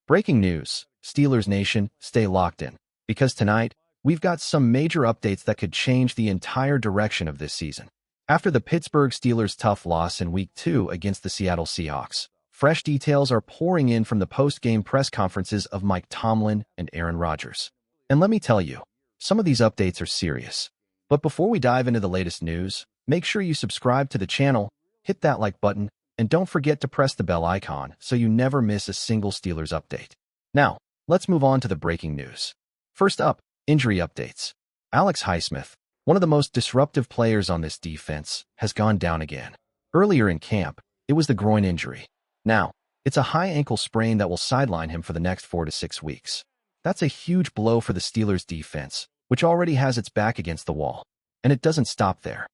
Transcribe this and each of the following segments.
Breaking news, Steelers Nation, stay locked in, because tonight, we've got some major updates that could change the entire direction of this season. After the Pittsburgh Steelers' tough loss in Week 2 against the Seattle Seahawks, fresh details are pouring in from the post-game press conferences of Mike Tomlin and Aaron Rodgers. And let me tell you, some of these updates are serious. But before we dive into the latest news, make sure you subscribe to the channel, hit that like button, and don't forget to press the bell icon so you never miss a single Steelers update. Now, let's move on to the breaking news. First up, injury updates. Alex Highsmith, one of the most disruptive players on this defense, has gone down again. Earlier in camp, it was the groin injury. Now, it's a high ankle sprain that will sideline him for the next 4 to 6 weeks. That's a huge blow for the Steelers' defense, which already has its back against the wall. And it doesn't stop there.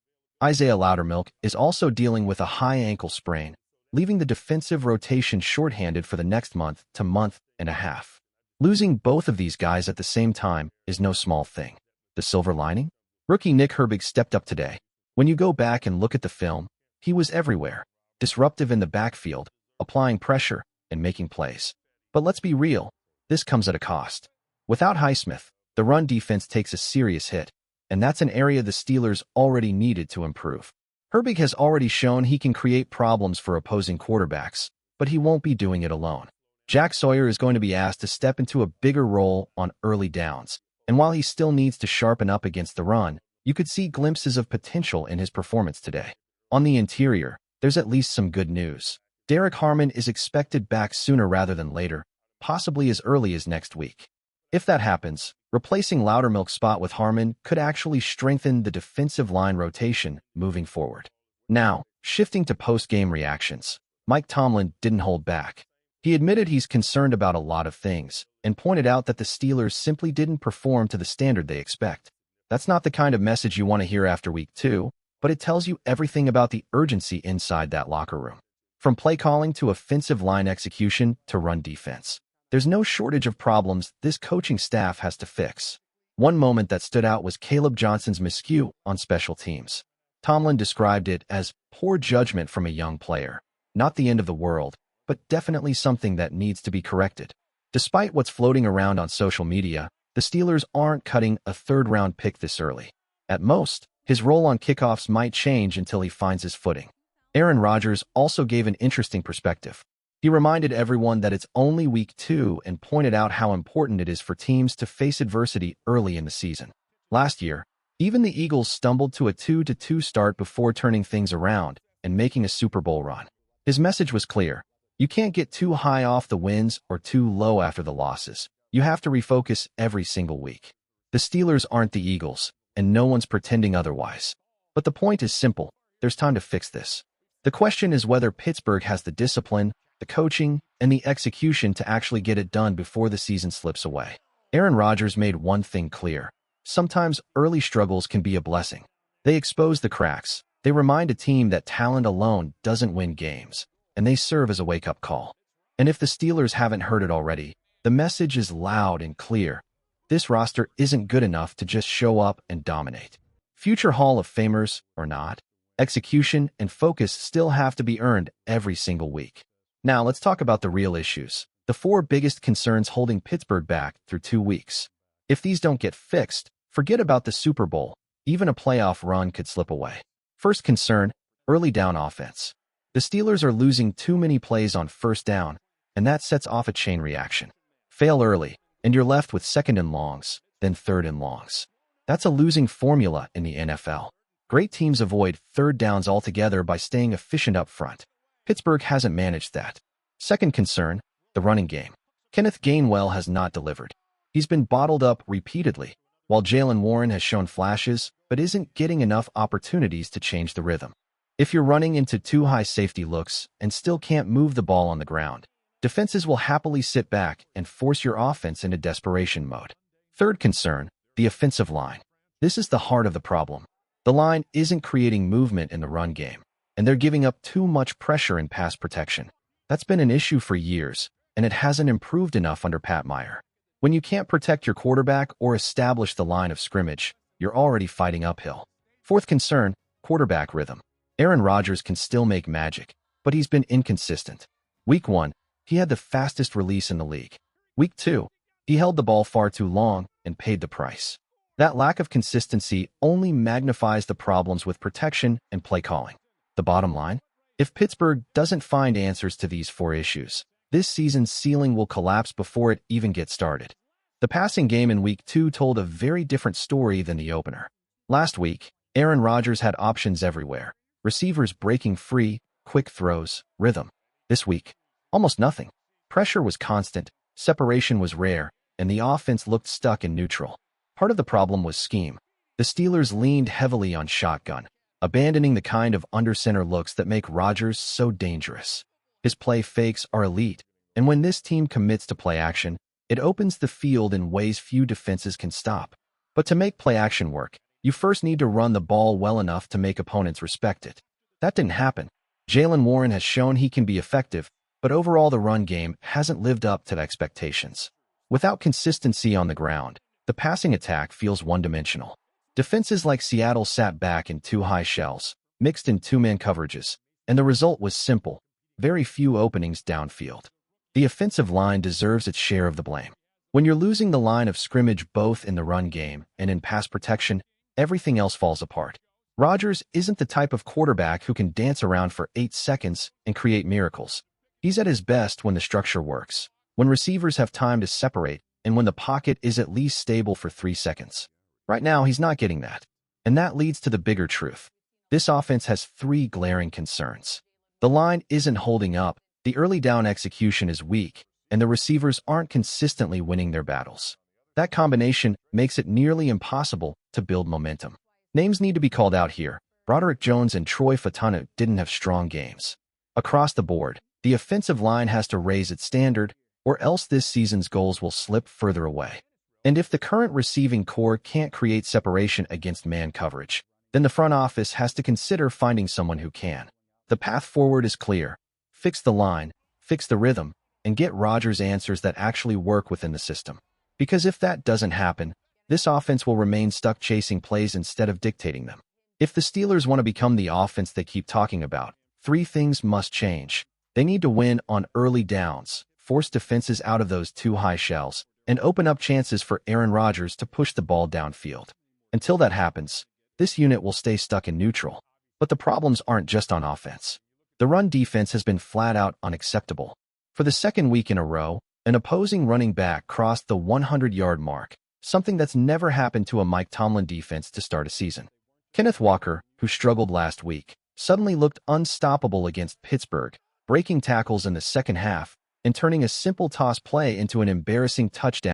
Isaiah Loudermilk is also dealing with a high ankle sprain, leaving the defensive rotation shorthanded for the next month to month and a half. Losing both of these guys at the same time is no small thing. The silver lining? Rookie Nick Herbig stepped up today. When you go back and look at the film, he was everywhere, disruptive in the backfield, applying pressure, and making plays. But let's be real, this comes at a cost. Without Highsmith, the run defense takes a serious hit, and that's an area the Steelers already needed to improve. Herbig has already shown he can create problems for opposing quarterbacks, but he won't be doing it alone. Jack Sawyer is going to be asked to step into a bigger role on early downs, and while he still needs to sharpen up against the run, you could see glimpses of potential in his performance today. On the interior, there's at least some good news. Derek Harmon is expected back sooner rather than later, possibly as early as next week. If that happens, replacing Loudermilk's spot with Harmon could actually strengthen the defensive line rotation moving forward. Now, shifting to post-game reactions, Mike Tomlin didn't hold back. He admitted he's concerned about a lot of things and pointed out that the Steelers simply didn't perform to the standard they expect. That's not the kind of message you want to hear after Week 2, but it tells you everything about the urgency inside that locker room. From play calling to offensive line execution to run defense, there's no shortage of problems this coaching staff has to fix. One moment that stood out was Caleb Johnson's miscue on special teams. Tomlin described it as poor judgment from a young player. Not the end of the world, but definitely something that needs to be corrected. Despite what's floating around on social media, the Steelers aren't cutting a third-round pick this early. At most, his role on kickoffs might change until he finds his footing. Aaron Rodgers also gave an interesting perspective. He reminded everyone that it's only Week 2 and pointed out how important it is for teams to face adversity early in the season. Last year, even the Eagles stumbled to a 2-2 start before turning things around and making a Super Bowl run. His message was clear. You can't get too high off the wins or too low after the losses. You have to refocus every single week. The Steelers aren't the Eagles, and no one's pretending otherwise. But the point is simple. There's time to fix this. The question is whether Pittsburgh has the discipline, the coaching, and the execution to actually get it done before the season slips away. Aaron Rodgers made one thing clear. Sometimes early struggles can be a blessing. They expose the cracks. They remind a team that talent alone doesn't win games, and they serve as a wake-up call. And if the Steelers haven't heard it already, the message is loud and clear. This roster isn't good enough to just show up and dominate. Future Hall of Famers or not, execution and focus still have to be earned every single week. Now, let's talk about the real issues, the 4 biggest concerns holding Pittsburgh back through 2 weeks. If these don't get fixed, forget about the Super Bowl. Even a playoff run could slip away. First concern, early down offense. The Steelers are losing too many plays on first down, and that sets off a chain reaction. Fail early, and you're left with second and longs, then third and longs. That's a losing formula in the NFL. Great teams avoid third downs altogether by staying efficient up front. Pittsburgh hasn't managed that. Second concern, the running game. Kenneth Gainwell has not delivered. He's been bottled up repeatedly, while Jaylen Warren has shown flashes but isn't getting enough opportunities to change the rhythm. If you're running into too high safety looks and still can't move the ball on the ground, defenses will happily sit back and force your offense into desperation mode. Third concern, the offensive line. This is the heart of the problem. The line isn't creating movement in the run game, and they're giving up too much pressure in pass protection. That's been an issue for years, and it hasn't improved enough under Pat Meyer. When you can't protect your quarterback or establish the line of scrimmage, you're already fighting uphill. Fourth concern, quarterback rhythm. Aaron Rodgers can still make magic, but he's been inconsistent. Week 1, he had the fastest release in the league. Week 2, he held the ball far too long and paid the price. That lack of consistency only magnifies the problems with protection and play calling. The bottom line? If Pittsburgh doesn't find answers to these 4 issues, this season's ceiling will collapse before it even gets started. The passing game in Week 2 told a very different story than the opener. Last week, Rodgers had options everywhere. Receivers breaking free, quick throws, rhythm. This week, almost nothing. Pressure was constant, separation was rare, and the offense looked stuck in neutral. Part of the problem was scheme. The Steelers leaned heavily on shotgun, abandoning the kind of under-center looks that make Rodgers so dangerous. His play fakes are elite, and when this team commits to play action, it opens the field in ways few defenses can stop. But to make play action work, you first need to run the ball well enough to make opponents respect it. That didn't happen. Jaylen Warren has shown he can be effective, but overall the run game hasn't lived up to the expectations. Without consistency on the ground, the passing attack feels one-dimensional. Defenses like Seattle sat back in 2 high shells, mixed in 2-man coverages, and the result was simple: very few openings downfield. The offensive line deserves its share of the blame. When you're losing the line of scrimmage both in the run game and in pass protection, everything else falls apart. Rodgers isn't the type of quarterback who can dance around for 8 seconds and create miracles. He's at his best when the structure works, when receivers have time to separate, and when the pocket is at least stable for 3 seconds. Right now, he's not getting that. And that leads to the bigger truth. This offense has 3 glaring concerns. The line isn't holding up, the early down execution is weak, and the receivers aren't consistently winning their battles. That combination makes it nearly impossible to build momentum. Names need to be called out here. Broderick Jones and Troy Fautanu didn't have strong games. Across the board, the offensive line has to raise its standard, or else this season's goals will slip further away. And if the current receiving core can't create separation against man coverage, then the front office has to consider finding someone who can. The path forward is clear. Fix the line, fix the rhythm, and get Rodgers answers that actually work within the system. Because if that doesn't happen, this offense will remain stuck chasing plays instead of dictating them. If the Steelers want to become the offense they keep talking about, 3 things must change. They need to win on early downs, force defenses out of those 2 high shells, and open up chances for Rodgers to push the ball downfield. Until that happens, this unit will stay stuck in neutral. But the problems aren't just on offense. The run defense has been flat out unacceptable. For the 2nd week in a row, an opposing running back crossed the 100-yard mark, something that's never happened to a Mike Tomlin defense to start a season. Kenneth Walker, who struggled last week, suddenly looked unstoppable against Pittsburgh, breaking tackles in the second half and turning a simple toss play into an embarrassing touchdown.